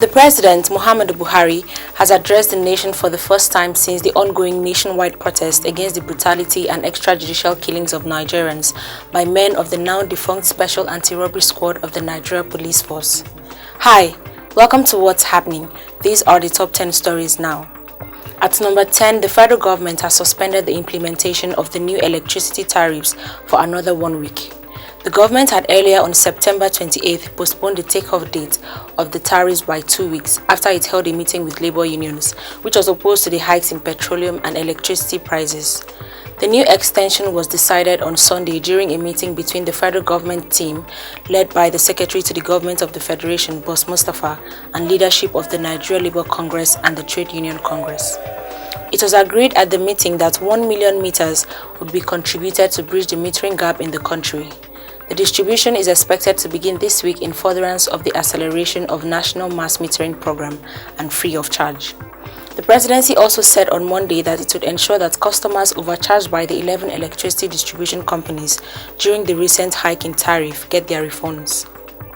The President, Muhammadu Buhari, has addressed the nation for the first time since the ongoing nationwide protest against the brutality and extrajudicial killings of Nigerians by men of the now-defunct Special Anti-Robbery Squad of the Nigeria Police Force. Hi, welcome to What's Happening. These are the top 10 stories now. At number 10, the federal government has suspended the implementation of the new electricity tariffs for another 1 week. The government had earlier on September 28th postponed the take-off date of the tariffs by 2 weeks after it held a meeting with labor unions, which was opposed to the hikes in petroleum and electricity prices. The new extension was decided on Sunday during a meeting between the federal government team, led by the Secretary to the Government of the Federation, Boss Mustafa, and leadership of the Nigeria Labour Congress and the Trade Union Congress. It was agreed at the meeting that 1 million meters would be contributed to bridge the metering gap in the country. The distribution is expected to begin this week in furtherance of the acceleration of National Mass Metering Program and free of charge. The presidency also said on Monday that it would ensure that customers overcharged by the 11 electricity distribution companies during the recent hike in tariff get their refunds.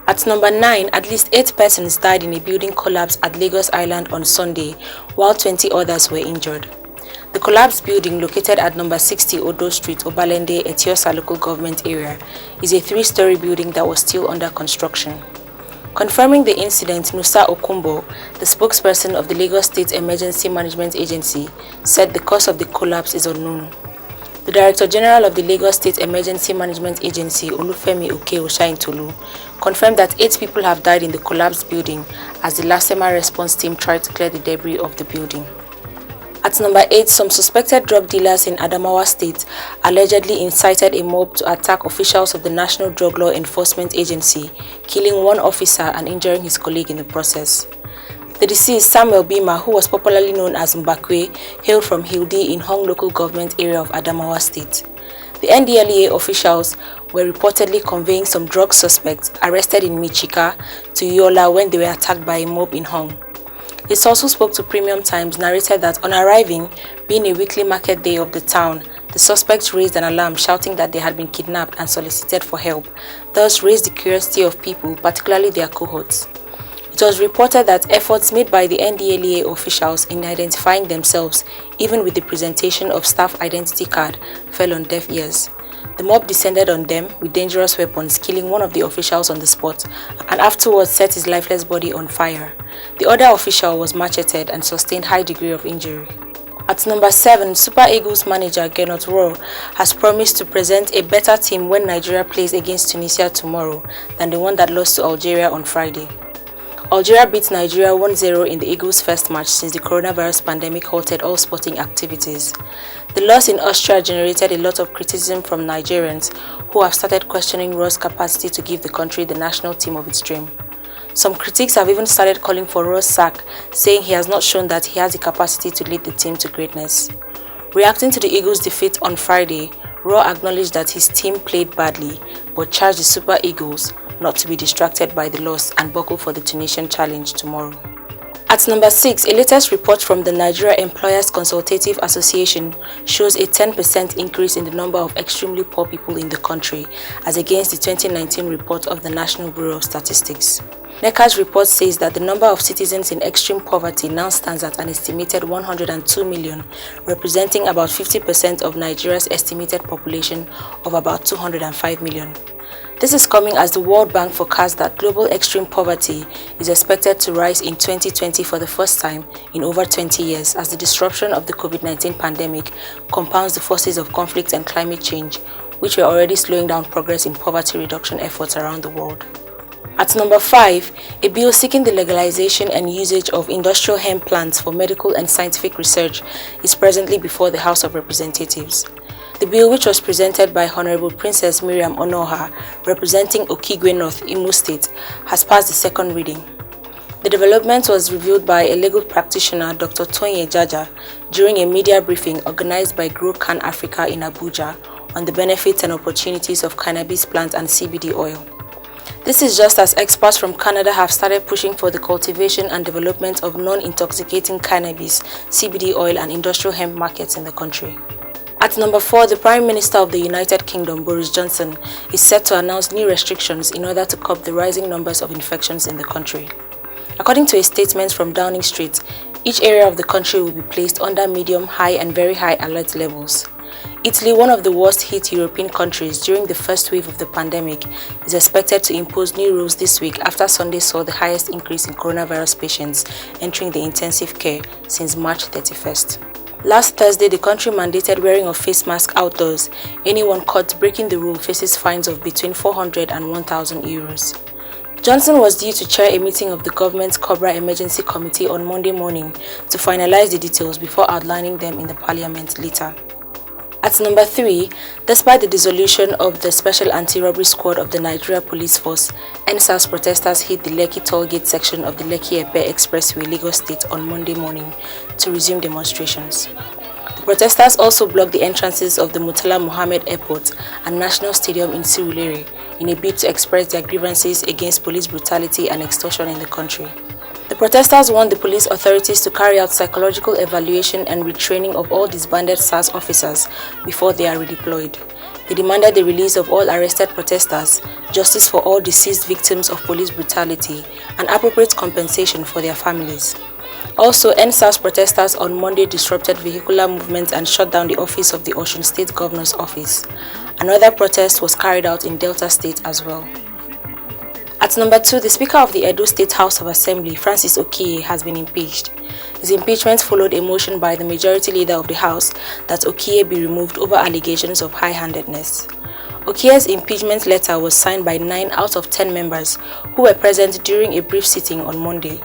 At number 9, at least 8 persons died in a building collapse at Lagos Island on Sunday, while 20 others were injured. The collapsed building, located at number 60 Odo Street, Obalende, Etiosa local government area, is a 3-story building that was still under construction. Confirming the incident, Nusa Okumbo, the spokesperson of the Lagos State Emergency Management Agency, said the cause of the collapse is unknown. The Director General of the Lagos State Emergency Management Agency, Olufemi Oke-Oshaintolu, confirmed that 8 people have died in the collapsed building as the Lasema response team tried to clear the debris of the building. At number 8, some suspected drug dealers in Adamawa State allegedly incited a mob to attack officials of the National Drug Law Enforcement Agency, killing 1 officer and injuring his colleague in the process. The deceased, Samuel Bima, who was popularly known as Mbakwe, hailed from Hildi in Hong local government area of Adamawa State. The NDLEA officials were reportedly conveying some drug suspects arrested in Michika to Yola when they were attacked by a mob in Hong. A source who spoke to Premium Times narrated that on arriving, being a weekly market day of the town, the suspects raised an alarm shouting that they had been kidnapped and solicited for help, thus raised the curiosity of people, particularly their cohorts. It was reported that efforts made by the NDLEA officials in identifying themselves, even with the presentation of staff identity card, fell on deaf ears. The mob descended on them with dangerous weapons, killing 1 of the officials on the spot, and afterwards set his lifeless body on fire. The other official was macheted and sustained high degree of injury. At number 7, Super Eagles manager Gernot Rohr has promised to present a better team when Nigeria plays against Tunisia tomorrow than the one that lost to Algeria on Friday. Algeria beat Nigeria 1-0 in the Eagles' first match since the coronavirus pandemic halted all sporting activities. The loss in Austria generated a lot of criticism from Nigerians who have started questioning Rohr's capacity to give the country the national team of its dream. Some critics have even started calling for Rohr's sack, saying he has not shown that he has the capacity to lead the team to greatness. Reacting to the Eagles' defeat on Friday, Rohr acknowledged that his team played badly, but charged the Super Eagles not to be distracted by the loss and buckle for the Tunisian challenge tomorrow. At number 6, a latest report from the Nigeria Employers Consultative Association shows a 10% increase in the number of extremely poor people in the country as against the 2019 report of the National Bureau of Statistics. NECA's report says that the number of citizens in extreme poverty now stands at an estimated 102 million, representing about 50% of Nigeria's estimated population of about 205 million. This is coming as the World Bank forecasts that global extreme poverty is expected to rise in 2020 for the first time in over 20 years as the disruption of the COVID-19 pandemic compounds the forces of conflict and climate change, which were already slowing down progress in poverty reduction efforts around the world. At number 5, a bill seeking the legalization and usage of industrial hemp plants for medical and scientific research is presently before the House of Representatives. The bill, which was presented by Honorable Princess Miriam Onoha, representing Okigwe North, Imo State, has passed the second reading. The development was revealed by a legal practitioner, Dr. Tonye Jaja, during a media briefing organized by Grow Can Africa in Abuja on the benefits and opportunities of cannabis plant and CBD oil. This is just as experts from Canada have started pushing for the cultivation and development of non-intoxicating cannabis, CBD oil and industrial hemp markets in the country. At number 4, the Prime Minister of the United Kingdom, Boris Johnson, is set to announce new restrictions in order to curb the rising numbers of infections in the country. According to a statement from Downing Street, each area of the country will be placed under medium, high and very high alert levels. Italy, one of the worst-hit European countries during the first wave of the pandemic, is expected to impose new rules this week after Sunday saw the highest increase in coronavirus patients entering the intensive care since March 31st. Last Thursday, the country mandated wearing of face masks outdoors. Anyone caught breaking the rule faces fines of between 400 and 1,000 euros. Johnson was due to chair a meeting of the government's Cobra Emergency Committee on Monday morning to finalize the details before outlining them in the parliament later. At number 3, despite the dissolution of the Special Anti-Robbery Squad of the Nigeria Police Force, NSAS protesters hit the Lekki tollgate section of the Lekki-Epe Expressway, Lagos State on Monday morning to resume demonstrations. The protesters also blocked the entrances of the Murtala Mohammed Airport and National Stadium in Surulere in a bid to express their grievances against police brutality and extortion in the country. The protesters want the police authorities to carry out psychological evaluation and retraining of all disbanded SARS officers before they are redeployed. They demanded the release of all arrested protesters, justice for all deceased victims of police brutality, and appropriate compensation for their families. Also, NSAS protesters on Monday disrupted vehicular movements and shut down the office of the Osun State Governor's office. Another protest was carried out in Delta State as well. At number 2, the Speaker of the Edo State House of Assembly, Francis Okiye, has been impeached. His impeachment followed a motion by the Majority Leader of the House that Okiye be removed over allegations of high-handedness. Okiye's impeachment letter was signed by 9 out of 10 members who were present during a brief sitting on Monday.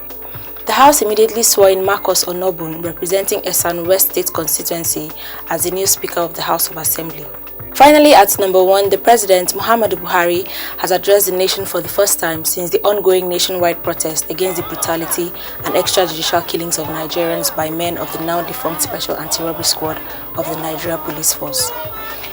The House immediately swore in Marcus Onobun, representing Esan West State constituency, as the new Speaker of the House of Assembly. Finally, at number 1, the President, Muhammadu Buhari, has addressed the nation for the first time since the ongoing nationwide protest against the brutality and extrajudicial killings of Nigerians by men of the now-defunct Special Anti-Robbery Squad of the Nigeria Police Force.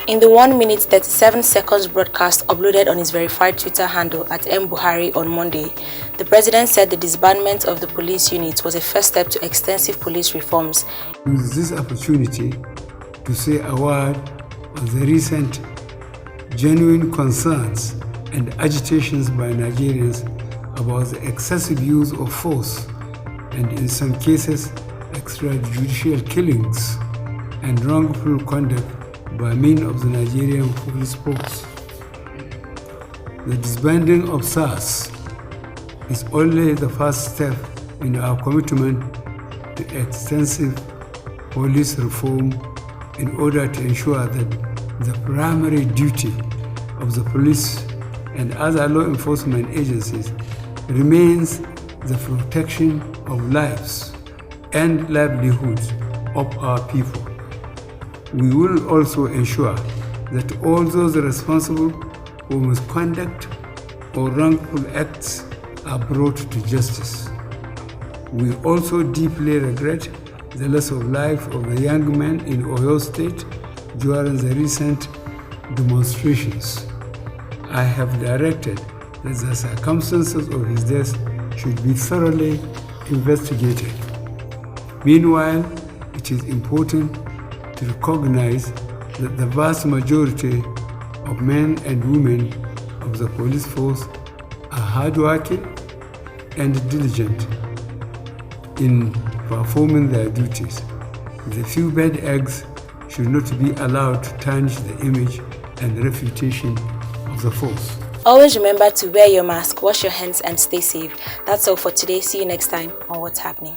In the 1 minute 37 seconds broadcast uploaded on his verified Twitter handle at @mbuhari on Monday, the President said the disbandment of the police unit was a first step to extensive police reforms. Use this opportunity to say a word on the recent genuine concerns and agitations by Nigerians about the excessive use of force and, in some cases, extrajudicial killings and wrongful conduct by men of the Nigerian police force. The disbanding of SARS is only the first step in our commitment to extensive police reform in order to ensure that the primary duty of the police and other law enforcement agencies remains the protection of lives and livelihoods of our people. We will also ensure that all those responsible for misconduct or wrongful acts are brought to justice. We also deeply regret the loss of life of a young man in Oyo State during the recent demonstrations. I have directed that the circumstances of his death should be thoroughly investigated. Meanwhile, it is important to recognize that the vast majority of men and women of the police force are hardworking and diligent in performing their duties. The few bad eggs should not be allowed to tarnish the image and reputation of the force. Always remember to wear your mask, wash your hands and stay safe. That's all for today. See you next time on What's Happening.